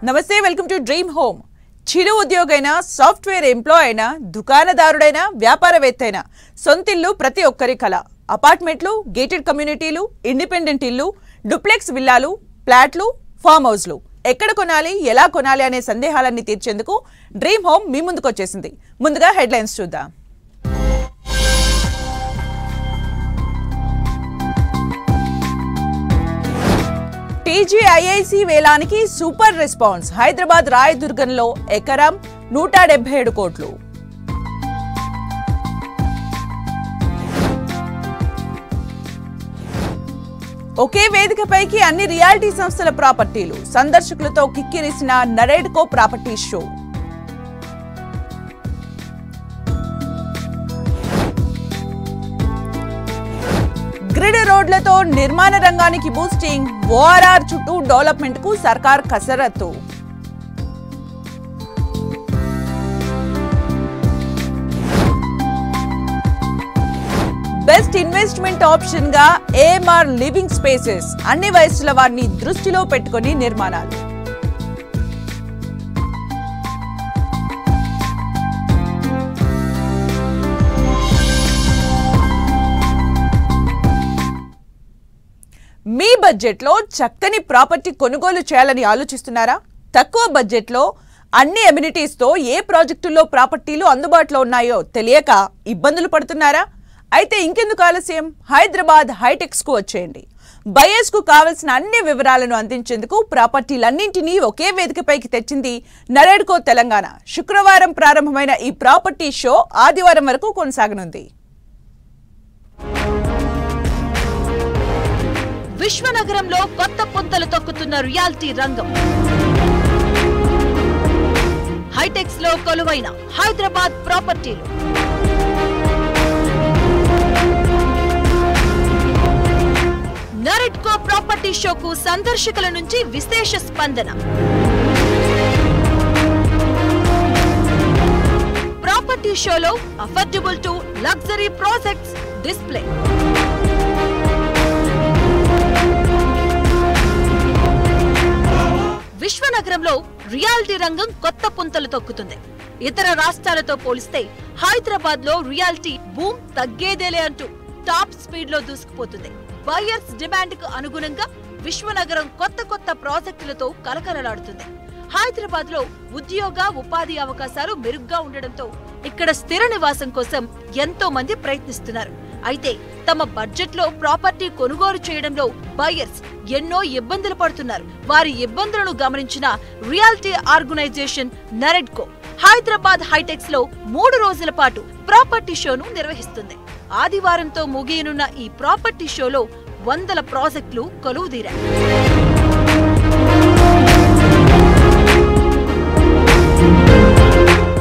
నమస్తే welcome to dream home. చిరు ఉద్యోగైనా సాఫ్ట్వేర్ ఎంప్లాయ్ అయినా దుకాణదారుడైనా వ్యాపారవేత్తైనా సొంతిల్లు ప్రతి ఒక్కరి కల. అపార్ట్మెంట్లు, గేటెడ్ కమ్యూనిటీలు, ఇండిపెండెంట్ ఇల్లు, డూప్లెక్స్ విల్లాలు, ఫ్లాట్లు, ఫామ్ హౌస్లు ఎక్కడ కొనాలి, ఎలా కొనాలి అనే సందేహాలన్నీ తీర్చేందుకు డ్రీమ్ హోమ్ మీ ముందుకు వచ్చేసింది. ముందుగా హెడ్లైన్స్ చూద్దాం. టీజీఐఐసి వేలానికి సూపర్ రెస్పాన్స్. హైదరాబాద్ రాయదుర్గంలో ఎకరం 177 కోట్లు. ఒకే వేదికపైకి అన్ని రియాలిటీ సంస్థల ప్రాపర్టీలు. సందర్శకులతో కిక్కిరిసిన నరేడ్కో ప్రాపర్టీ షో. గ్రిడ్ రోడ్లతో నిర్మాణ రంగానికి బూస్టింగ్. ఓఆర్ఆర్ చుట్టూ డెవలప్మెంట్ కు సర్కార్ కసరత్తు. బెస్ట్ ఇన్వెస్ట్మెంట్ ఆప్షన్ గా ఏఎంఆర్ లివింగ్ స్పేసెస్. అన్ని వయసుల వారిని దృష్టిలో పెట్టుకుని నిర్మాణాలు. మీ బడ్జెట్లో చక్కని ప్రాపర్టీ కొనుగోలు చేయాలని ఆలోచిస్తున్నారా? తక్కువ బడ్జెట్లో అన్ని అమ్యూనిటీస్తో ఏ ప్రాజెక్టుల్లో ప్రాపర్టీలు అందుబాటులో ఉన్నాయో తెలియక ఇబ్బందులు పడుతున్నారా? అయితే ఇంకెందుకు ఆలస్యం, హైదరాబాద్ హైటెక్స్కు వచ్చేయండి. బయర్స్కు కావలసిన అన్ని వివరాలను అందించేందుకు ప్రాపర్టీలన్నింటినీ ఒకే వేదికపైకి తెచ్చింది నరేడ్కో తెలంగాణ. శుక్రవారం ప్రారంభమైన ఈ ప్రాపర్టీ షో ఆదివారం వరకు కొనసాగనుంది. విశ్వనగరంలో కొత్త పుంతలు తొక్కుతున్న రియాలిటీ రంగం. హైటెక్స్ లో కొలువైన హైదరాబాద్ ప్రాపర్టీలు. నరేడ్కో ప్రాపర్టీ షోకు సందర్శకుల నుంచి విశేష స్పందన. ప్రాపర్టీ షోలో affordable to luxury projects display. విశ్వనగరంలో రియాలిటీ రంగం కొత్త పుంతలు తొక్కుతుంది. ఇతర రాష్ట్రాలతో పోలిస్తే హైదరాబాద్ లో రియాలిటీ బూమ్ తగ్గేదేలే అంటూ టాప్ స్పీడ్ లో దూసుకుపోతుంది. బయర్స్ డిమాండ్ కు అనుగుణంగా విశ్వనగరం కొత్త ప్రాజెక్టులతో కలకలలాడుతుంది. హైదరాబాద్ లో ఉద్యోగ ఉపాధి అవకాశాలు మెరుగ్గా ఉండడంతో ఇక్కడ స్థిర నివాసం కోసం ఎంతో మంది ప్రయత్నిస్తున్నారు. అయితే తమ బడ్జెట్ లో ప్రాపర్టీ కొనుగోలు చేయడంలో బయర్స్ ఎన్నో ఇబ్బందులు పడుతున్నారు. వారి ఇబ్బందులను గమనించిన రియాలిటీ ఆర్గనైజేషన్ నరేడ్కో హైదరాబాద్ హైటెక్స్ లో 3 రోజుల పాటు ప్రాపర్టీ షోను నిర్వహిస్తుంది. ఆదివారంతో ముగియనున్న ఈ ప్రాపర్టీ షోలో వందల ప్రాజెక్టులు కొలువుదీరాయి.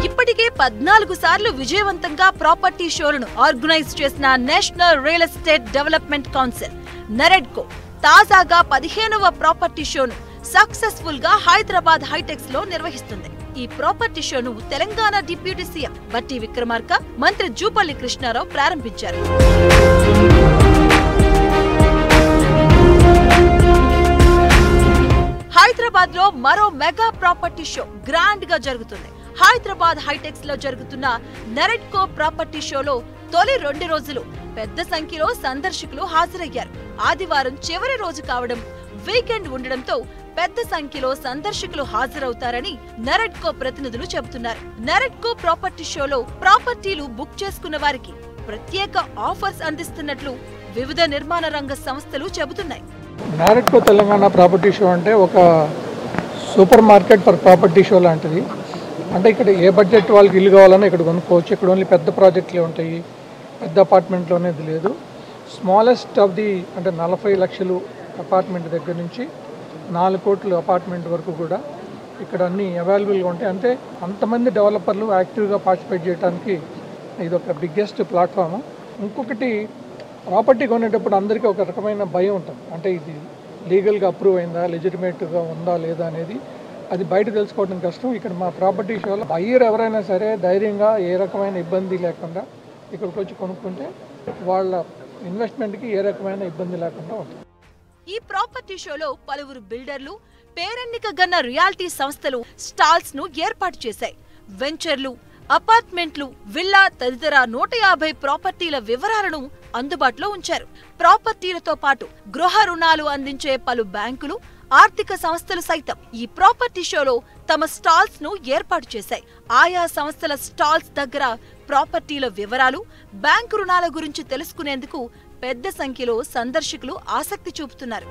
ఇప్పటికే 14 సార్లు విజయవంతంగా ప్రాపర్టీ షోలను ఆర్గనైజ్ చేసిన national real estate development council NAREDCO తాజాగా 15వ ప్రాపర్టీ షోను సక్సెస్ఫుల్ గా హైదరాబాద్ హైటెక్స్ లో నిర్వహిస్తుంది. ఈ ప్రాపర్టీ షోను తెలంగాణ డిప్యూటీ సీఎం బట్టి విక్రమార్క, మంత్రి జూపల్లి కృష్ణారావు ప్రారంభించారు. హైదరాబాద్ లో మరో మెగా ప్రాపర్టీ షో గ్రాండ్ గా జరుగుతుంది. హైదరాబాద్ హైటెక్స్ లో జరుగుతున్న నరేడ్కో ప్రాపర్టీ షోలో తొలి 2 రోజులు పెద్ద సంఖ్యలో సందర్శకులు హాజరయ్యారు. ఆదివారం చివరి రోజు కావడం, వీకెండ్ ఉండడంతో పెద్ద సంఖ్యలో సందర్శకులు హాజరవుతారని నరేడ్కో ప్రతినిధులు చెబుతున్నారు. నరేడ్కో ప్రాపర్టీ షోలో ప్రాపర్టీలు బుక్ చేసుకున్న వారికి ప్రత్యేక ఆఫర్స్ అందిస్తున్నట్లు వివిధ నిర్మాణ రంగ సంస్థలు చెబుతున్నాయి. నరేడ్కో తెలంగాణ ప్రాపర్టీ షో అంటే ఒక super market for property show లాంటిది. అంటే ఇక్కడ ఏ బడ్జెట్ వాళ్ళకి ఇల్లు కావాలన్నా ఇక్కడ కొనుక్కోవచ్చు. ఇక్కడ ఓన్లీ పెద్ద ప్రాజెక్టులే ఉంటాయి, పెద్ద అపార్ట్మెంట్లో అనేది లేదు. స్మాలెస్ట్ ఆఫ్ ది అంటే 40 లక్షలు అపార్ట్మెంట్ దగ్గర నుంచి 4 కోట్ల అపార్ట్మెంట్ వరకు కూడా ఇక్కడ అన్నీ అవైలబుల్గా ఉంటాయి. అంటే అంతమంది డెవలపర్లు యాక్టివ్గా పార్టిసిపేట్ చేయడానికి ఇది ఒక బిగ్గెస్ట్ ప్లాట్ఫామ్. ఇంకొకటి, ప్రాపర్టీ కొనేటప్పుడు అందరికీ ఒక రకమైన భయం ఉంటుంది. అంటే ఇది లీగల్గా అప్రూవ్ అయిందా, లెజిటిమేట్గా ఉందా లేదా అనేది అది బయట తెలుసుకోవడం కష్టం. ఇక్కడ మా ప్రాపర్టీ షోలో బయ్యర్ ఎవరైనా సరే ధైర్యంగా ఏ రకమైన ఇబ్బంది లేకుండా ఇక్కడికి వచ్చి కొనుక్కుంటే వాళ్ళ ఇన్వెస్ట్మెంట్కి ఏ రకమైన ఇబ్బంది లేకుండా ఉంటుంది. ఈ ప్రాపర్టీ షోలో పలువురు బిల్డర్లు, పేరెన్నిక గన్న రియాలిటీ సంస్థలు స్టాల్స్ ను ఏర్పాటు చేశాయి. వెంచర్లు, అపార్ట్మెంట్లు, విల్లా తదితర 150 ప్రాపర్టీల వివరాలను అందుబాటులో ఉంచారు. ప్రాపర్టీలతో పాటు గృహ రుణాలు అందించే పలు బ్యాంకులు, ఆర్థిక సంస్థలు సైతం ఈ ప్రాపర్టీ షోలో తమ స్టాల్స్ ను ఏర్పాటు చేశాయి. ఆయా సంస్థల స్టాల్స్ దగ్గర ప్రాపర్టీల వివరాలు, బ్యాంకు రుణాల గురించి తెలుసుకునేందుకు పెద్ద సంఖ్యలో సందర్శకులు ఆసక్తి చూపుతున్నారు.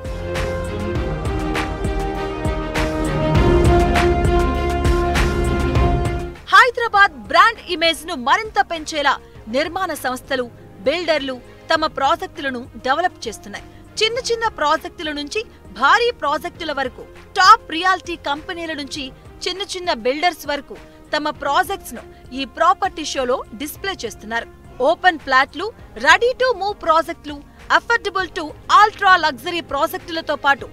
హైదరాబాద్ బ్రాండ్ ఇమేజ్ ను మరింత పెంచేలా నిర్మాణ సంస్థలు, బిల్డర్లు తమ ప్రాజెక్టులను డెవలప్ చేస్తున్నాయి. చిన్న చిన్న ప్రాజెక్టుల నుంచి భారీ ప్రాజెక్టుల వరకు, టాప్ రియాలిటీ కంపెనీల నుంచి చిన్న చిన్న బిల్డర్స్ వరకు తమ ప్రాజెక్ట్స్ ను ఈ ప్రాపర్టీ షోలో డిస్ప్లే చేస్తున్నారు. ఓపెన్ ప్లాట్లు, రెడీ టు మూవ్ ప్రాజెక్టులు, అఫోర్డబుల్ టు అల్ట్రా లగ్జరీ ప్రాజెక్టులతో పాటు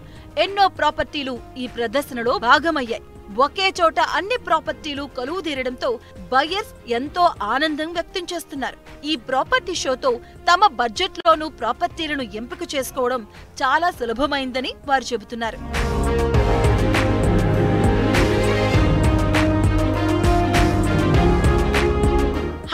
ఎన్నో ప్రాపర్టీలు ఈ ప్రదర్శనలో భాగమయ్యాయి. ఒకే చోట అన్ని ప్రాపర్టీలు కొలువుదీరడంతో బయర్స్ ఎంతో ఆనందం వ్యక్తం చేస్తున్నారు. ఈ ప్రాపర్టీ షోతో తమ బడ్జెట్లోనూ ప్రాపర్టీలను ఎంపిక చేసుకోవడం చాలా సులభమైందని వారు చెబుతున్నారు.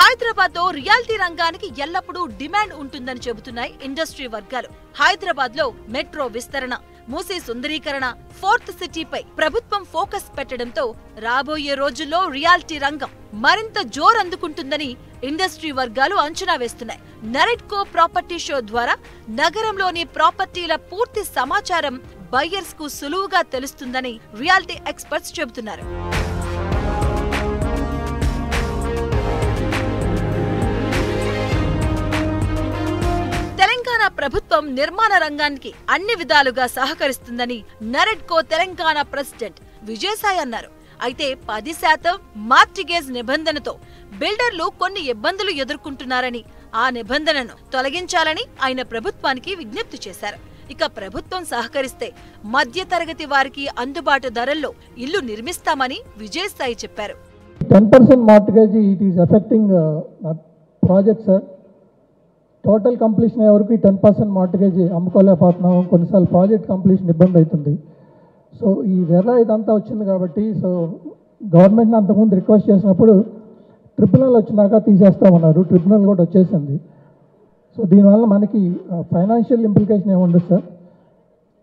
హైదరాబాద్ లో రియాలిటీ రంగానికి ఎల్లప్పుడూ డిమాండ్ ఉంటుందని చెబుతున్నాయి ఇండస్ట్రీ వర్గాలు. హైదరాబాద్ లో మెట్రో విస్తరణ, మూసీ సుందరీకరణ, ఫోర్త్ సిటీపై ప్రభుత్వం ఫోకస్ పెట్టడంతో రాబోయే రోజుల్లో రియాలిటీ రంగం మరింత జోరందుకుంటుందని ఇండస్ట్రీ వర్గాలు అంచనా వేస్తున్నాయి. నరెడ్కో ప్రాపర్టీ షో ద్వారా నగరంలోని ప్రాపర్టీల పూర్తి సమాచారం బయ్యర్స్ కు సులువుగా తెలుస్తుందని రియాలిటీ ఎక్స్పర్ట్స్ చెబుతున్నారు. తెలంగాణ ప్రభుత్వం నిర్మాణ రంగానికి అన్ని విధాలుగా సహకరిస్తుందని నరెడ్కో తెలంగాణ ప్రెసిడెంట్ విజయసాయి అన్నారు. అయితే 10% మార్టిగేజ్ నిబంధనతో బిల్డర్లు కొన్ని ఇబ్బందులు ఎదుర్కొంటున్నారని, ఆ నిబంధనను తొలగించాలని ఆయన ప్రభుత్వానికి విజ్ఞప్తి చేశారు. ఇక ప్రభుత్వం సహకరిస్తే మధ్యతరగతి వారికి అందుబాటు ధరల్లో ఇల్లు నిర్మిస్తామని విజయసాయి చెప్పారు. 10% mortgage it is affecting project sir. Total completion అయ్యే వరకు ఈ 10% మార్టిగేజ్ అమ్ముకోలేకపోతున్నాము. కొన్నిసార్లు ప్రాజెక్ట్ కంప్లీషన్ ఇబ్బంది అవుతుంది. సో ఈ రెరా ఇదంతా వచ్చింది కాబట్టి సో గవర్నమెంట్ని అంతకుముందు రిక్వెస్ట్ చేసినప్పుడు ట్రిబ్యునల్ వచ్చినాక తీసేస్తామన్నారు. ట్రిబ్యునల్ కూడా వచ్చేసింది. సో దీనివల్ల మనకి ఫైనాన్షియల్ ఇంప్లికేషన్ ఏముండదు సార్.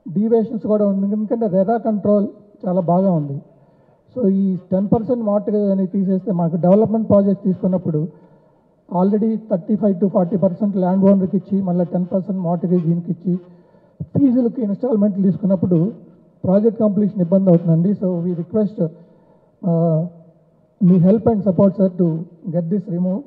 డీవియేషన్స్ కూడా ఉంది, ఎందుకంటే రెరా కంట్రోల్ చాలా బాగా ఉంది. సో ఈ 10% మార్టిగేజ్ అనేది తీసేస్తే మాకు డెవలప్మెంట్ ప్రాజెక్ట్ తీసుకున్నప్పుడు ఆల్రెడీ 35 to 40% ల్యాండ్ ఓనర్కి ఇచ్చి మళ్ళీ 10% మార్టిగేజ్ దీనికి ఇచ్చి ఫీజులకి ఇన్స్టాల్మెంట్లు తీసుకున్నప్పుడు ప్రాజెక్ట్ కంప్లీషన్ ఇబ్బంది అవుతుందండి. సో వీ రిక్వెస్ట్ మీ help and support sir to get this remove.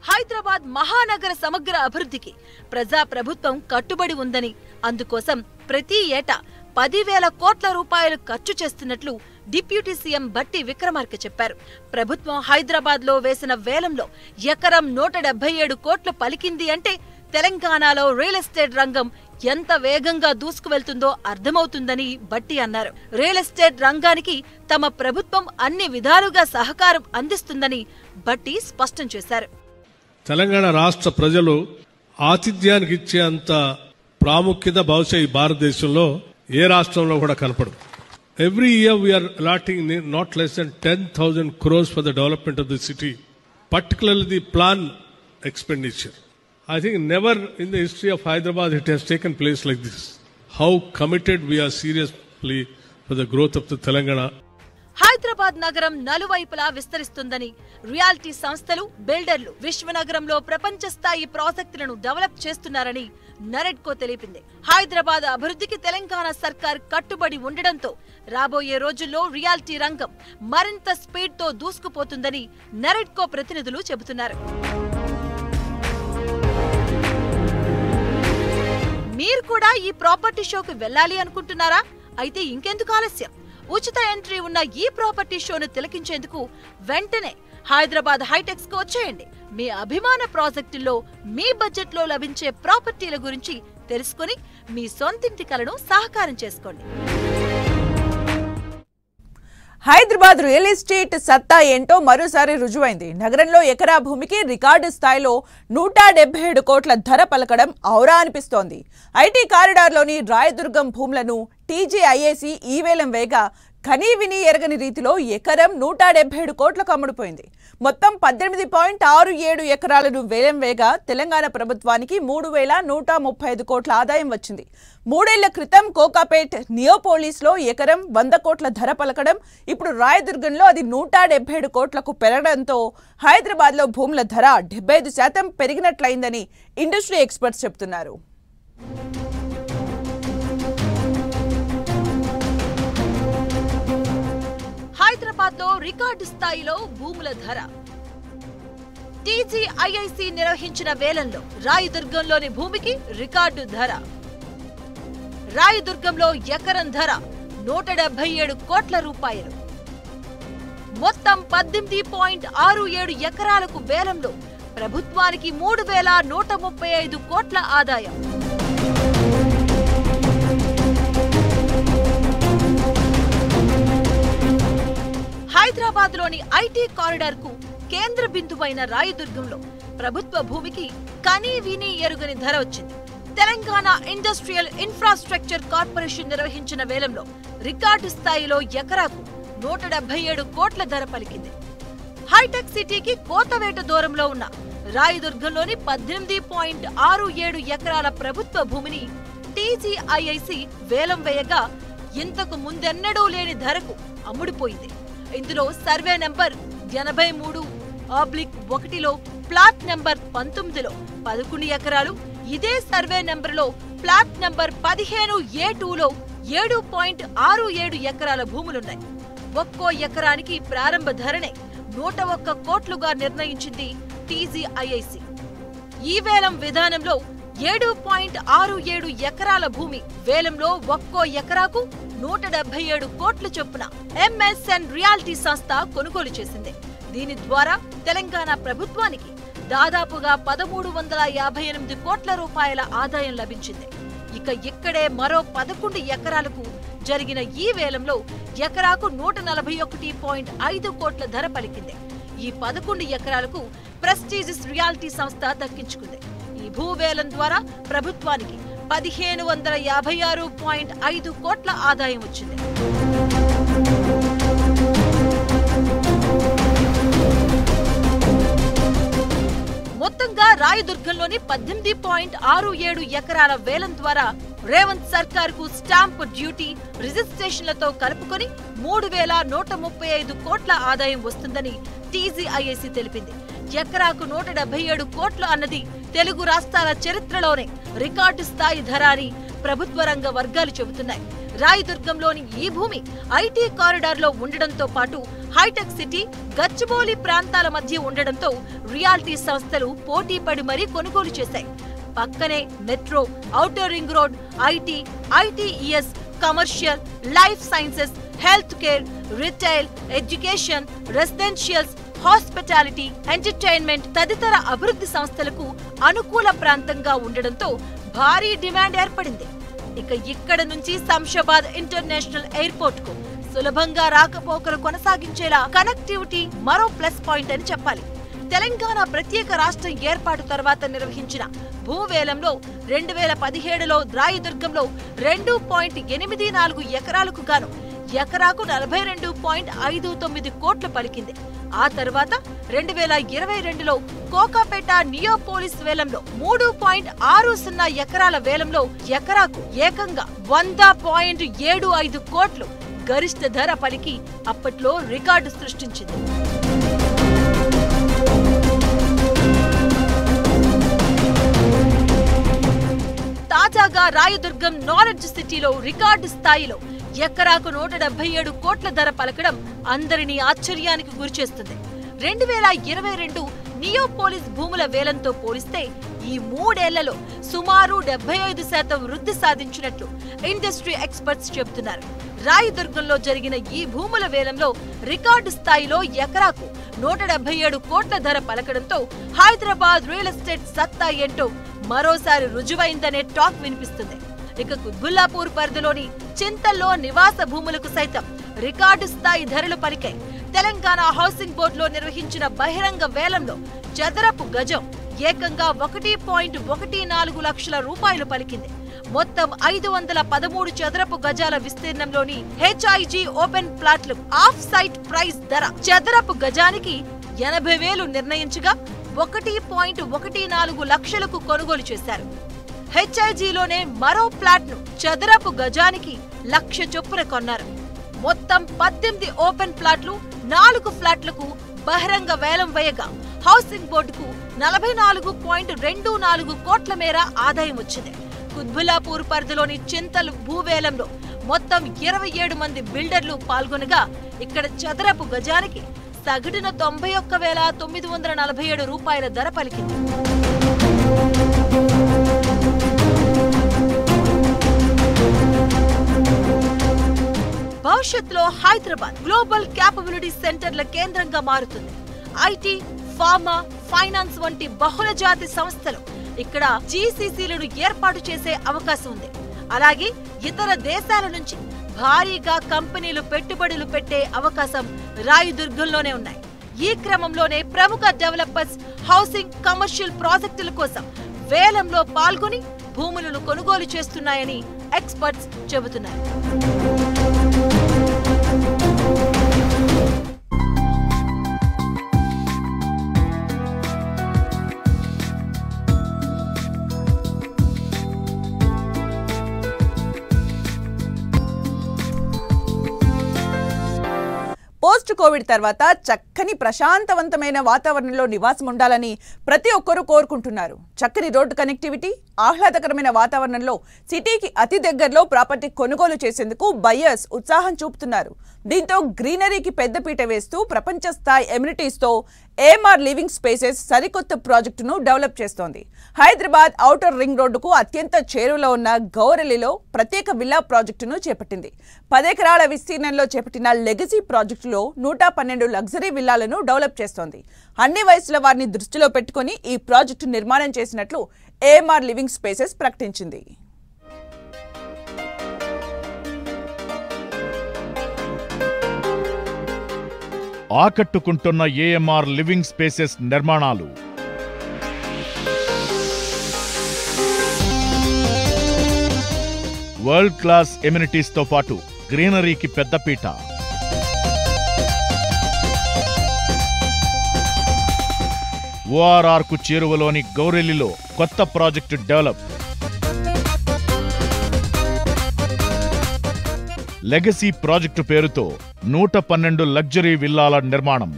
Hyderabad మహానగర సమగ్ర అభివృద్ధికి ప్రజా ప్రభుత్వం కట్టుబడి ఉందని, అందుకోసం ప్రతి ఏటా 10,000 కోట్ల రూపాయలు ఖర్చు చేస్తున్నట్లు డిప్యూటీ సీఎం బట్టి విక్రమార్క చెప్పారు. ప్రభుత్వం హైదరాబాద్ లో వేసిన వేలంలో ఎకరం 177 కోట్లు పలికింది అంటే తెలంగాణలో రియల్ ఎస్టేట్ రంగం ఎంత వేగంగా దూసుకువెళ్తుందో అర్థమవుతుందని బట్టి అన్నారు. రియల్ ఎస్టేట్ రంగానికి తమ ప్రభుత్వం అన్ని విధాలుగా సహకారం అందిస్తుందని బట్టి స్పష్టం చేశారు. తెలంగాణ రాష్ట్ర ప్రజలు ఆతిథ్యానికి ఇచ్చే అంత ప్రాముఖ్యత బహుశా ఈ భారతదేశంలో ఏ రాష్ట్రంలో కూడా కనపడదు. Every year we are allotting not less than 10,000 crores for the development of the city, particularly the plan expenditure. I think never in the history of Hyderabad it has taken place like this. How committed we are seriously for the growth of the Telangana. Hyderabad నగరం నలువైపులా విస్తరిస్తుందని, reality సంస్థలు, బిల్డర్లు విశ్వనగరంలో ప్రపంచ స్థాయి ప్రాజెక్టులను develop చేస్తున్నారని నరెడ్కో తెలిపింది. హైదరాబాద్ అభివృద్ధికి తెలంగాణ సర్కార్ కట్టుబడి ఉండడంతో రాబోయే రోజుల్లో రియాలిటీ రంగం మరింత స్పీడ్ తో దూసుకుపోతుందని నరెడ్కో ప్రతినిధులు చెబుతున్నారు. మీరు కూడా ఈ ప్రాపర్టీ షోకు వెళ్ళాలి అనుకుంటున్నారా? అయితే ఇంకెందుకు ఆలస్యం? ఉచిత ఎంట్రీ ఉన్న ఈ ప్రాపర్టీ షోను తిలకించేందుకు వెంటనే హైదరాబాద్ హైటెక్స్ కు వచ్చేయండి. మీ అభిమాన ప్రాజెక్టుల్లో మీ బడ్జెట్ లో లభించే ప్రాపర్టీల గురించి తెలుసుకుని మీ సొంతింటి కలను సాకారం చేసుకోండి. హైదరాబాద్ రియల్ ఎస్టేట్ సత్తా ఏంటో మరోసారి రుజువైంది. నగరంలో ఎకరా భూమికి రికార్డు స్థాయిలో 177 కోట్ల ధర పలకడం ఔరా అనిపిస్తోంది. ఐటీ కారిడార్లోని రాయదుర్గం భూములను టీజీఐఏసీ ఈ వేలం వేగా కనీ విని ఎరగని రీతిలో ఎకరం 177 కోట్లకు అమ్ముడుపోయింది. మొత్తం 18.67 ఎకరాలను వేలం వేగా తెలంగాణ ప్రభుత్వానికి 3,135 కోట్ల ఆదాయం వచ్చింది. 3 ఏళ్ల క్రితం కోకాపేట్ నియోపోలిస్లో ఎకరం 100 కోట్ల ధర పలకడం, ఇప్పుడు రాయదుర్గంలో అది 177 కోట్లకు పెరగడంతో హైదరాబాద్లో భూముల ధర 75% పెరిగినట్లయిందని ఇండస్ట్రీ ఎక్స్పర్ట్స్ చెబుతున్నారు. హైదరాబాద్ లో రికార్డు స్థాయిలో భూముల ధర. టీజీఐఐసీ నిర్వహించిన వేలంలో రాయదుర్గంలోని భూమికి రికార్డు ధర. రాయదుర్గంలో ఎకరం ధర 177 కోట్ల రూపాయలు. మొత్తం 18.67 ఎకరాలకు వేలంలో ప్రభుత్వానికి 3,135 కోట్ల ఆదాయం. హైదరాబాద్ లోని ఐటీ కారిడార్ కు కేంద్ర బిందువైన రాయదుర్గంలో ప్రభుత్వ భూమికి కనీ విని ఎరుగని ధర వచ్చింది. తెలంగాణ ఇండస్ట్రియల్ ఇన్ఫ్రాస్ట్రక్చర్ కార్పొరేషన్ నిర్వహించిన వేలంలో రికార్డు స్థాయిలో ఎకరాకు 177 కోట్ల ధర పలికింది. హైటెక్ సిటీకి కోతవేట దూరంలో ఉన్న రాయదుర్గంలోని 18.67 ఎకరాల ప్రభుత్వ భూమిని టీజీఐఐసీ వేలం వేయగా ఇంతకు ముందెన్నడూ లేని ధరకు అమ్ముడుపోయింది. ఇందులో సర్వే నంబర్ 83/1లో ప్లాట్ నంబర్ 19లో 11 ఎకరాలు, ఇదే సర్వే నంబర్లో ప్లాట్ నంబర్ 15A2లో 7.67 ఎకరాల భూములున్నాయి. ఒక్కో ఎకరానికి ప్రారంభ ధరనే 101 కోట్లుగా నిర్ణయించింది టీజీఐఐసీ. ఈ వేలం విధానంలో 7.67 ఎకరాల భూమి వేలంలో ఒక్కో ఎకరాకు 177 కోట్ల చొప్పున ఎంఎస్ఎన్ రియాల్టీ సంస్థ కొనుగోలు చేసింది. దీని ద్వారా తెలంగాణ ప్రభుత్వానికి దాదాపుగా 1,358 కోట్ల రూపాయల ఆదాయం లభించింది. ఇక ఇక్కడే మరో 11 ఎకరాలకు జరిగిన ఈ వేలంలో ఎకరాకు 141.5 కోట్ల ధర పలికింది. ఈ 11 ఎకరాలకు ప్రెస్టీజియస్ రియాల్టీ సంస్థ దక్కించుకుంది. ఈ భూవేలం ద్వారా ప్రభుత్వానికి 1,556.5 కోట్ల ఆదాయం వచ్చింది. మొత్తంగా రాయదుర్గంలోని 18.67 ఎకరాల వేలం ద్వారా రేవంత్ సర్కార్ కు స్టాంప్ డ్యూటీ, రిజిస్ట్రేషన్లతో కలుపుకొని 3,135 కోట్ల ఆదాయం వస్తుందని టీజీఐఐసీ తెలిపింది. ఎకరాకు 177 కోట్లు అన్నది తెలుగు రాష్ట్రాల చరిత్రలోనే రికార్డు స్థాయి ధర అని ప్రభుత్వ రంగ వర్గాలు చెబుతున్నాయి. రాయదుర్గంలోని ఈ భూమి ఐటీ కారిడార్ లో ఉండడంతో పాటు హైటెక్ సిటీ, గచ్చిబౌలి ప్రాంతాల మధ్య ఉండడంతో రియాల్టీ సంస్థలు పోటీ పడి మరీ కొనుగోలు చేశాయి. పక్కనే metro, outer ring road, ITES, commercial, life sciences, health care, retail, education, residentials, hospitality, entertainment తదితర అభివృద్ధి సంస్థలకు అనుకూల ప్రాంతంగా ఉండడంతో భారీ డిమాండ్ ఏర్పడింది. ఇక ఇక్కడ నుంచి శంషాబాద్ ఇంటర్నేషనల్ ఎయిర్పోర్ట్ కు సులభంగా రాకపోకలు కొనసాగించేలా కనెక్టివిటీ మరో ప్లస్ పాయింట్ అని చెప్పాలి. తెలంగాణ ప్రత్యేక రాష్ట్రం ఏర్పాటు తర్వాత నిర్వహించిన భూవేలంలో 2017లో రాయదుర్గంలో 2.84 ఎకరాలకు గాను ఎకరాకు 42.59 కోట్లు పలికింది. ఆ తర్వాత 2022లో కోకాపేట నియోపోలిస్ వేలంలో 3.60 ఎకరాల వేలంలో ఎకరాకు ఏకంగా 100.75 కోట్లు గరిష్ట ధర పలికి అప్పట్లో రికార్డు సృష్టించింది. తాజాగా రాయదుర్గం నాలెడ్జ్ సిటీలో రికార్డు స్థాయిలో ఎకరాకు 177 కోట్ల ధర పలకడం అందరినీ ఆశ్చర్యానికి గురిచేస్తుంది. 2022 నియోపోలిస్ భూముల వేలంతో పోలిస్తే ఈ 3 ఏళ్లలో సుమారు 75% వృద్ధి సాధించినట్లు ఇండస్ట్రీ ఎక్స్పర్ట్స్ చెబుతున్నారు. రాయదుర్గంలో జరిగిన ఈ భూముల వేలంలో రికార్డు స్థాయిలో ఎకరాకు 177 కోట్ల ధర పలకడంతో హైదరాబాద్ రియల్ ఎస్టేట్ సత్తా ఏంటో మరోసారి రుజువైందనే టాక్ వినిపిస్తుంది. ఇక కుత్బుల్లాపూర్ పరిధిలోని చింతల్లో నివాస భూములకు సైతం రికార్డు స్థాయి ధరలు పలికాయి. తెలంగాణ హౌసింగ్ బోర్డులో నిర్వహించిన బహిరంగ వేలంలో చదరపు గజం ఏకంగా 1.14 లక్షల రూపాయలు పలికింది. మొత్తం 513 చదరపు గజాల విస్తీర్ణంలోని హెచ్ఐజీ ఓపెన్ ప్లాట్లు ఆఫ్ సైట్ ప్రైస్ ధర చదరపు గజానికి 80,000 నిర్ణయించగా 1.14 లక్షలకు కొనుగోలు చేశారు. హెచ్ఐజీలోనే మరో ప్లాట్ను చదరపు గజానికి 1,00,000 చొప్పున కొన్నారు. మొత్తం 18 ఓపెన్ ప్లాట్లు 4 ఫ్లాట్లకు బహిరంగ వేలం వేయగా హౌసింగ్ బోర్డుకు 44.24 కోట్ల మేర ఆదాయం వచ్చింది. కుత్బుల్లాపూర్ పరిధిలోని చింతల్ భూవేలంలో మొత్తం 27 మంది బిల్డర్లు పాల్గొనగా ఇక్కడ చదరపు గజానికి సగటున 91,947 రూపాయల ధర పలికింది. భవిష్యత్తులో హైదరాబాద్ గ్లోబల్ క్యాపబిలిటీ సెంటర్ల కేంద్రంగా మారుతుంది. ఐటీ, ఫార్మా, ఫైనాన్స్ వంటి బహుళజాతి సంస్థలు ఇక్కడ జీసీసీలను ఏర్పాటు చేసే అవకాశం ఉంది. అలాగే ఇతర దేశాల నుంచి భారీగా కంపెనీలు పెట్టుబడులు పెట్టే అవకాశం రాయదుర్గంలోనే ఉన్నాయి. ఈ క్రమంలోనే ప్రముఖ డెవలపర్స్ హౌసింగ్, కమర్షియల్ ప్రాజెక్టుల కోసం వేలంలో పాల్గొని భూములను కొనుగోలు చేస్తున్నాయని ఎక్స్పర్ట్స్ చెబుతున్నారు. పోస్ట్ కోవిడ్ తర్వాత చక్కని ప్రశాంతవంతమైన వాతావరణంలో నివాసం ఉండాలని ప్రతి ఒక్కరూ కోరుకుంటున్నారు. చక్కని రోడ్డు కనెక్టివిటీ, ఆహ్లాదకరమైన వాతావరణంలో సిటీకి అతి దగ్గరలో ప్రాపర్టీ కొనుగోలు చేసేందుకు బయ్యర్స్ ఉత్సాహం చూపుతున్నారు. దీంతో గ్రీనరీకి పెద్దపీట వేస్తూ ప్రపంచ స్థాయి ఎమ్యూనిటీస్తో ఏఎంఆర్ లివింగ్ స్పేసెస్ సరికొత్త ప్రాజెక్టును డెవలప్ చేస్తోంది. హైదరాబాద్ ఔటర్ రింగ్ రోడ్డుకు అత్యంత చేరువలో ఉన్న గౌరెల్లిలో ప్రత్యేక విల్లా ప్రాజెక్టును చేపట్టింది. 10 ఎకరాల విస్తీర్ణంలో చేపట్టిన లెగసీ ప్రాజెక్టులో 112 లగ్జరీ విల్లాలను డెవలప్ చేస్తోంది. అన్ని వయసుల వారిని దృష్టిలో పెట్టుకుని ఈ ప్రాజెక్టు నిర్మాణం చేసినట్లు ఏఎంఆర్ లివింగ్ స్పేసెస్ ప్రకటించింది. ఆకట్టుకుంటున్న ఏఎంఆర్ లివింగ్ స్పేసెస్ నిర్మాణాలు. వరల్డ్ క్లాస్ ఎమ్యూనిటీస్తో పాటు గ్రీనరీకి పెద్దపీట. ఓఆర్ఆర్కు చేరువలోని గౌరెల్లిలో కొత్త ప్రాజెక్టు డెవలప్. లెగసీ ప్రాజెక్టు పేరుతో 112 లగ్జరీ విల్లాల నిర్మాణం.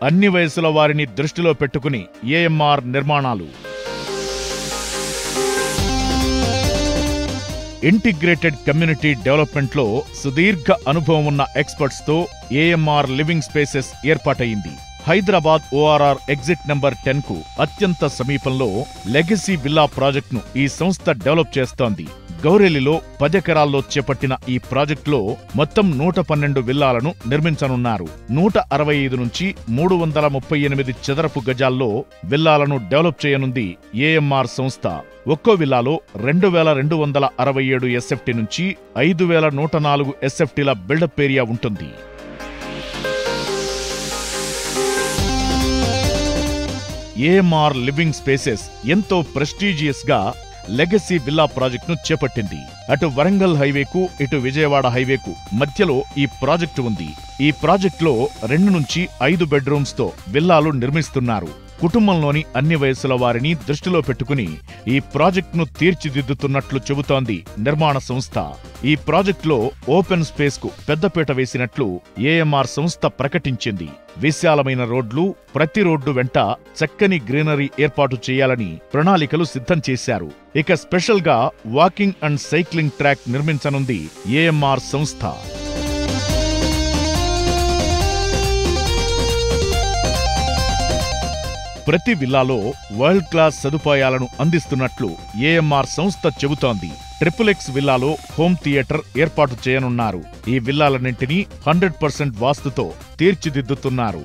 అన్ని వయసుల వారిని దృష్టిలో పెట్టుకుని ఏఎంఆర్ నిర్మాణాలు. ఇంటిగ్రేటెడ్ కమ్యూనిటీ డెవలప్మెంట్లో సుదీర్ఘ అనుభవం ఉన్న ఎక్స్పర్ట్స్తో ఏఎంఆర్ లివింగ్ స్పేసెస్ ఏర్పాటయింది. హైదరాబాద్ ఓఆర్ఆర్ ఎగ్జిట్ నెంబర్ 10కు అత్యంత సమీపంలో లెగసీ విల్లా ప్రాజెక్టును ఈ సంస్థ డెవలప్ చేస్తోంది. గౌరెల్లిలో 10 ఎకరాల్లో చేపట్టిన ఈ ప్రాజెక్టులో మొత్తం 112 విల్లాలను నిర్మించనున్నారు. 165 నుంచి 338 చదరపు గజాల్లో విల్లాలను డెవలప్ చేయనుంది ఏఎంఆర్ సంస్థ. ఒక్కో విల్లాలో 2,267 ఎస్ఎఫ్టీ నుంచి 5,104 ఎస్ఎఫ్టీల బిల్డప్ ఏరియా ఉంటుంది. ఏఎంఆర్ లివింగ్ స్పేసెస్ ఎంతో ప్రెస్టీజియస్ గా లెగసీ విల్లా ప్రాజెక్టును చేపట్టింది. అటు వరంగల్ హైవేకు, ఇటు విజయవాడ హైవేకు మధ్యలో ఈ ప్రాజెక్టు ఉంది. ఈ ప్రాజెక్టులో 2 నుంచి 5 బెడ్రూమ్స్ తో విల్లాలు నిర్మిస్తున్నారు. కుటుంబంలోని అన్ని వయసుల వారిని దృష్టిలో పెట్టుకుని ఈ ప్రాజెక్టును తీర్చిదిద్దుతున్నట్లు చెబుతోంది నిర్మాణ సంస్థ. ఈ ప్రాజెక్టులో ఓపెన్ స్పేస్ కు పెద్దపీట వేసినట్లు ఏఎంఆర్ సంస్థ ప్రకటించింది. విశాలమైన రోడ్లు, ప్రతి రోడ్డు వెంట చక్కని గ్రీనరీ ఏర్పాటు చేయాలని ప్రణాళికలు సిద్ధం చేశారు. ఇక స్పెషల్ గా వాకింగ్ అండ్ సైక్లింగ్ ట్రాక్ నిర్మించనుంది ఏఎంఆర్ సంస్థ. ప్రతి విల్లాలో వరల్డ్ క్లాస్ సదుపాయాలను అందిస్తున్నట్లు ఏఎంఆర్ సంస్థ చెబుతోంది. ట్రిపుల్-ఎక్స్ విల్లాలో హోమ్ థియేటర్ ఏర్పాటు చేయనున్నారు. ఈ విల్లాలన్నింటినీ 100% వాస్తుతో తీర్చిదిద్దుతున్నారు.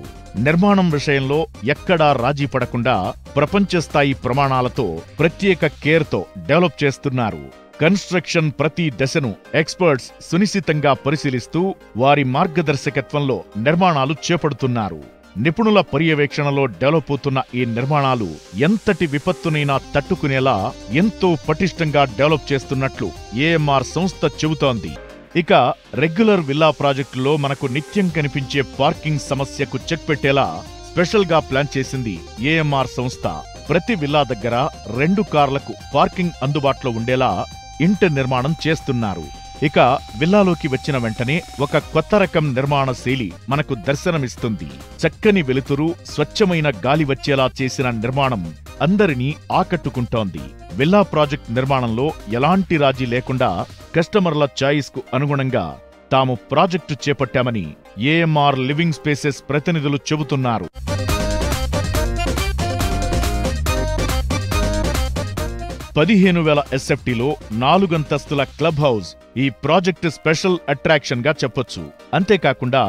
నిర్మాణం విషయంలో ఎక్కడా రాజీ పడకుండా ప్రపంచ స్థాయి ప్రమాణాలతో ప్రత్యేక కేర్తో డెవలప్ చేస్తున్నారు. కన్స్ట్రక్షన్ ప్రతి దశను ఎక్స్పర్ట్స్ సునిశితంగా పరిశీలిస్తూ వారి మార్గదర్శకత్వంలో నిర్మాణాలు చేపడుతున్నారు. నిపుణుల పర్యవేక్షణలో డెవలప్ అవుతున్న ఈ నిర్మాణాలు ఎంతటి విపత్తునైనా తట్టుకునేలా ఎంతో పటిష్టంగా డెవలప్ చేస్తున్నట్లు ఏఎంఆర్ సంస్థ చెబుతోంది. ఇక రెగ్యులర్ విల్లా ప్రాజెక్టులో మనకు నిత్యం కనిపించే పార్కింగ్ సమస్యకు చెక్ పెట్టేలా స్పెషల్ గా ప్లాన్ చేసింది ఏఎంఆర్ సంస్థ. ప్రతి విల్లా దగ్గర 2 కార్లకు పార్కింగ్ అందుబాటులో ఉండేలా ఇంటి నిర్మాణం చేస్తున్నారు. ఇక విల్లాలోకి వచ్చిన వెంటనే ఒక కొత్త రకం నిర్మాణ శైలి మనకు దర్శనమిస్తుంది. చక్కని వెలుతురు, స్వచ్ఛమైన గాలి వచ్చేలా చేసిన నిర్మాణం అందరినీ ఆకట్టుకుంటోంది. విల్లా ప్రాజెక్ట్ నిర్మాణంలో ఎలాంటి రాజీ లేకుండా కస్టమర్ల చాయిస్ కు అనుగుణంగా తాము ప్రాజెక్టు చేపట్టామని ఏఎంఆర్ లివింగ్ స్పేసెస్ ప్రతినిధులు చెబుతున్నారు. 15,000 ఎస్ఎఫ్టీలో 4 అంతస్తుల క్లబ్ హౌస్ ఈ ప్రాజెక్టు స్పెషల్ అట్రాక్షన్ గా చెప్పొచ్చు. అంతేకాకుండా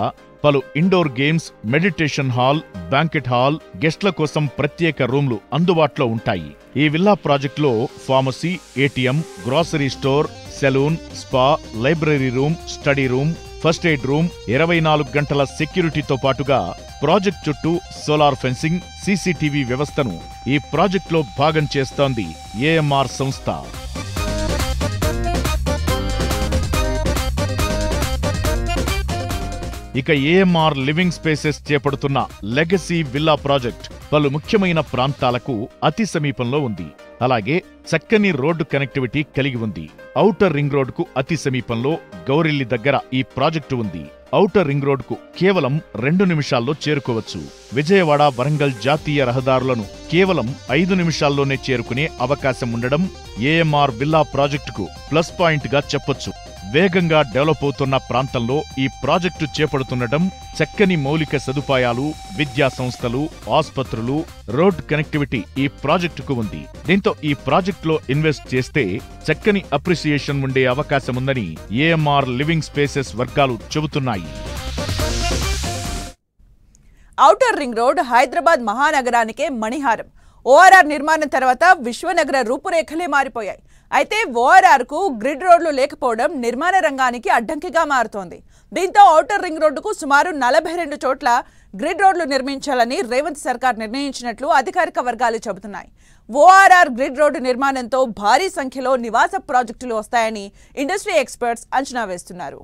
పలు indoor games, meditation hall, banquet hall, గెస్ట్ల కోసం ప్రత్యేక రూమ్లు అందుబాటులో ఉంటాయి. ఈ విల్లా ప్రాజెక్టులో pharmacy, ATM, grocery store, salon, spa, library room, study room, first aid room, 24 గంటల సెక్యూరిటీతో పాటుగా ప్రాజెక్ట్ చుట్టూ సోలార్ ఫెన్సింగ్, సీసీటీవీ వ్యవస్థను ఈ ప్రాజెక్టులో భాగం చేస్తోంది ఏఎంఆర్ సంస్థ. ఇక ఏఎంఆర్ లివింగ్ స్పేసెస్ చేపడుతున్న లెగసీ విల్లా ప్రాజెక్ట్ పలు ముఖ్యమైన ప్రాంతాలకు అతి సమీపంలో ఉంది. అలాగే చక్కని రోడ్డు కనెక్టివిటీ కలిగి ఉంది. ఔటర్ రింగ్ రోడ్డుకు అతి సమీపంలో గౌరెల్లి దగ్గర ఈ ప్రాజెక్టు ఉంది. ఔటర్ రింగ్ రోడ్డుకు కేవలం 2 నిమిషాల్లో చేరుకోవచ్చు. విజయవాడ, వరంగల్ జాతీయ రహదారులను కేవలం 5 నిమిషాల్లోనే చేరుకునే అవకాశం ఉండడం ఏఎంఆర్ విల్లా ప్రాజెక్టుకు ప్లస్ పాయింట్ గా చెప్పొచ్చు. వేగంగా డెవలప్ అవుతున్న ప్రాంతంలో ఈ ప్రాజెక్టు చేపడుతుండటం, చక్కని మౌలిక సదుపాయాలు, విద్యా సంస్థలు, ఆస్పత్రులు, రోడ్ కనెక్టివిటీ ఈ ప్రాజెక్టుకు ఉంది. దీంతో ఈ ప్రాజెక్టులో ఇన్వెస్ట్ చేస్తే చక్కని అప్రిసియేషన్ ఉండే అవకాశముందని ఏఎంఆర్ లివింగ్ స్పేసెస్ వర్గాలు చెబుతున్నాయి. ఔటర్ రింగ్ రోడ్ హైదరాబాద్ మహానగరానికే మణిహారం. ఓఆర్ఆర్ నిర్మాణం తర్వాత విశ్వనగర రూపురేఖలే మారిపోయాయి. అయితే ఓఆర్ఆర్ కు గ్రిడ్ రోడ్లు లేకపోవడం నిర్మాణ రంగానికి అడ్డంకిగా మారుతోంది. దీంతో ఔటర్ రింగ్ రోడ్డుకు సుమారు 42 చోట్ల గ్రిడ్ రోడ్లు నిర్మించాలని రేవంత్ సర్కార్ నిర్ణయించినట్లు అధికారిక వర్గాలు చెబుతున్నాయి. ఓఆర్ఆర్ గ్రిడ్ రోడ్డు నిర్మాణంతో భారీ సంఖ్యలో నివాస ప్రాజెక్టులు వస్తాయని ఇండస్ట్రీ ఎక్స్పర్ట్స్ అంచనా వేస్తున్నారు.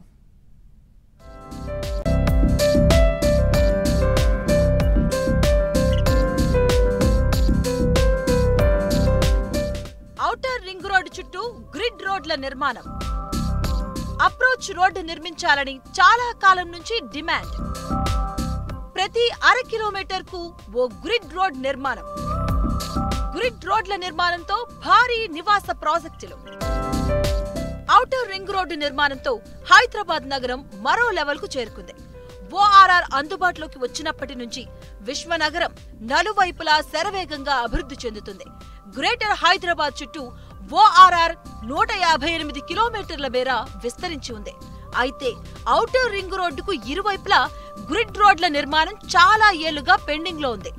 ఔటర్ రింగ్ రోడ్ చుట్టూ గ్రిడ్ రోడ్ల నిర్మాణం, అప్రోచ్ రోడ్డు నిర్మించాలని చాలా కాలం నుంచి డిమాండ్. ప్రతి 1/2 కిలోమీటర్కు ఓ గ్రిడ్ రోడ్ నిర్మాణం. గ్రిడ్ రోడ్ల నిర్మాణంతో భారీ నివాస ప్రాజెక్టులు. ఔటర్ రింగ్ రోడ్డు నిర్మాణంతో హైదరాబాద్ నగరం మరో లెవెల్ కు చేరుకుంది. ఓఆర్ఆర్ అందుబాటులోకి వచ్చినప్పటి నుంచి విశ్వనగరం నలువైపులా శరవేగంగా అభివృద్ధి చెందుతుంది. గ్రేటర్ హైదరాబాద్ చుట్టూ ఓఆర్ఆర్ 158 కిలోమీటర్ల మేర విస్తరించి ఉంది. అయితే ఔటర్ రింగ్ రోడ్డుకు ఇరువైపులా గ్రిడ్ రోడ్ల నిర్మాణం చాలా ఏళ్లుగా పెండింగ్ లో ఉంది.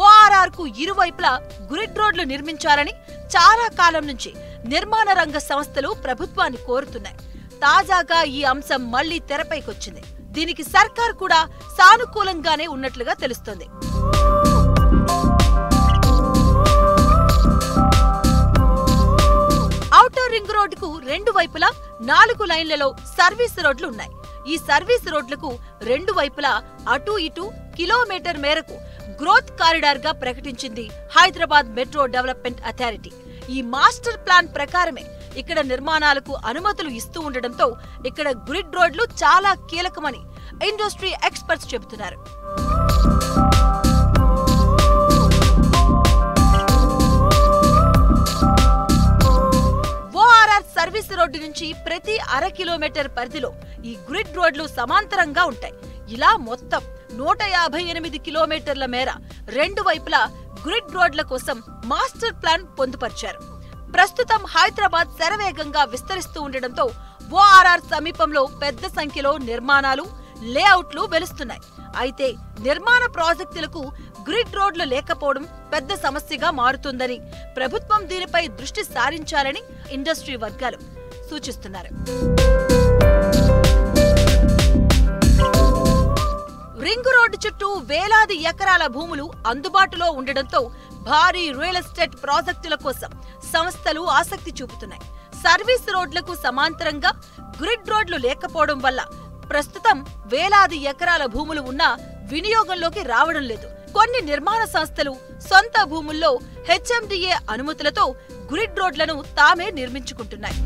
ఓఆర్ఆర్ కు ఇరువైపులా గ్రిడ్ రోడ్లు నిర్మించాలని చాలా కాలం నుంచి నిర్మాణ రంగ సంస్థలు ప్రభుత్వాన్ని కోరుతున్నాయి. తాజాగా ఈ అంశం మళ్లీ తెరపైకొచ్చింది. దీనికి సర్కార్ కూడా సానుకూలంగానే ఉన్నట్లుగా తెలుస్తోంది. ఔటర్ రింగ్ రోడ్డుకు 2 వైపులా 4 లైన్లలో సర్వీస్ రోడ్లు ఉన్నాయి. ఈ సర్వీస్ రోడ్లకు 2 వైపులా అటు ఇటు కిలోమీటర్ మేరకు గ్రోత్ కారిడార్ గా ప్రకటించింది హైదరాబాద్ మెట్రో డెవలప్మెంట్ అథారిటీ. ఈ మాస్టర్ ప్లాన్ ప్రకారమే ఇక్కడ నిర్మాణాలకు అనుమతులు ఇస్తూ ఉండడంతో ఇక్కడ గ్రిడ్ రోడ్లు చాలా కీలకమని ఇండస్ట్రీ ఎక్స్పర్ట్స్ చెబుతున్నారు. ఓఆర్ఆర్ సర్వీస్ రోడ్డు నుంచి ప్రతి 1/2 కిలోమీటర్ పరిధిలో ఈ గ్రిడ్ రోడ్లు సమాంతరంగా ఉంటాయి. ఇలా మొత్తం 158 కిలోమీటర్ల మేర 2 వైపులా గ్రిడ్ రోడ్ల కోసం మాస్టర్ ప్లాన్ పొందుపరిచారు. ప్రస్తుతం హైదరాబాద్ శరవేగంగా విస్తరిస్తూ ఉండడంతో ఓఆర్ఆర్ సమీపంలో పెద్ద సంఖ్యలో నిర్మాణాలు, లేఅవుట్లు వెలుస్తున్నాయి. అయితే నిర్మాణ ప్రాజెక్టులకు గ్రిడ్ రోడ్లు లేకపోవడం పెద్ద సమస్యగా మారుతుందని, ప్రభుత్వం దీనిపై దృష్టి సారించాలని ఇండస్ట్రీ వర్గాలు సూచిస్తున్నారు. రింగ్ రోడ్డు చుట్టూ వేలాది ఎకరాల భూములు అందుబాటులో ఉండడంతో భారీ రియల్ ఎస్టేట్ ప్రాజెక్టుల కోసం సంస్థలు ఆసక్తి చూపుతున్నాయి. సర్వీస్ రోడ్లకు సమాంతరంగా గ్రిడ్ రోడ్లు లేకపోవడం వల్ల ప్రస్తుతం వేలాది ఎకరాల భూములు ఉన్నా వినియోగంలోకి రావడం లేదు. కొన్ని నిర్మాణ సంస్థలు సొంత భూముల్లో హెచ్ఎండిఏ అనుమతులతో గ్రిడ్ రోడ్లను తామే నిర్మించుకుంటున్నాయి.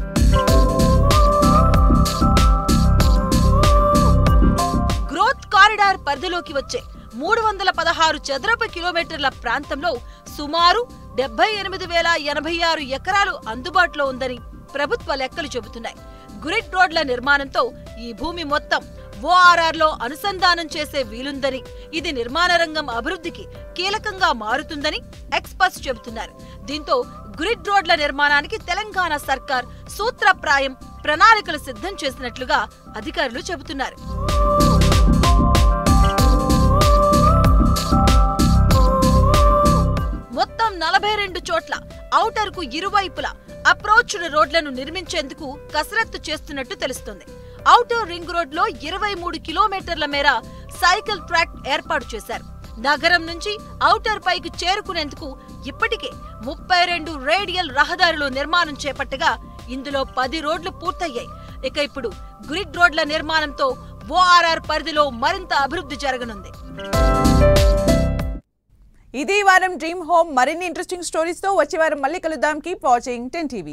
గ్రోత్ కారిడార్ పరిధిలోకి వచ్చే 316 చదరపు కిలోమీటర్ల ప్రాంతంలో సుమారు 78,086 ఎకరాలు అందుబాటులో ఉందని ప్రభుత్వ లెక్కలు చెబుతున్నాయి. గ్రిడ్ రోడ్ల నిర్మాణంతో ఈ భూమి మొత్తం ORR లో అనుసంధానం చేసే వీలుందని, ఇది నిర్మాణ రంగం అభివృద్ధికి కీలకంగా మారుతుందని ఎక్స్పర్ట్స్ చెబుతున్నారు. దీంతో గ్రిడ్ రోడ్ల నిర్మాణానికి తెలంగాణ సర్కార్ సూత్రప్రాయం ప్రణాళికలు సిద్ధం చేసినట్లుగా అధికారులు చెబుతున్నారు. మొత్తం 42 చోట్ల ఔటర్ కు ఇరువైపులా అప్రోచ్డ్ రోడ్లను నిర్మించేందుకు కసరత్తు చేస్తున్నట్టు తెలుస్తోంది. ఔటర్ రింగ్ రోడ్ లో 23 కిలోమీటర్ల మేర సైకిల్ ట్రాక్ ఏర్పాటు చేశారు. నగరం నుంచి ఔటర్ పైకి చేరుకునేందుకు ఇప్పటికే 32 రేడియల్ రహదారులు నిర్మాణం చేపట్టగా ఇందులో 10 రోడ్లు పూర్తయ్యాయి. ఇక ఇప్పుడు గ్రిడ్ రోడ్ల నిర్మాణంతో ORR పరిధిలో మరింత అభివృద్ధి జరగనుంది. ఇది వారం డ్రీమ్ హోమ్. మరిన్ని ఇంట్రెస్టింగ్ స్టోరీస్ తో వచ్చే వారం మళ్ళీ కలుద్దాం. Keep watching 10 TV.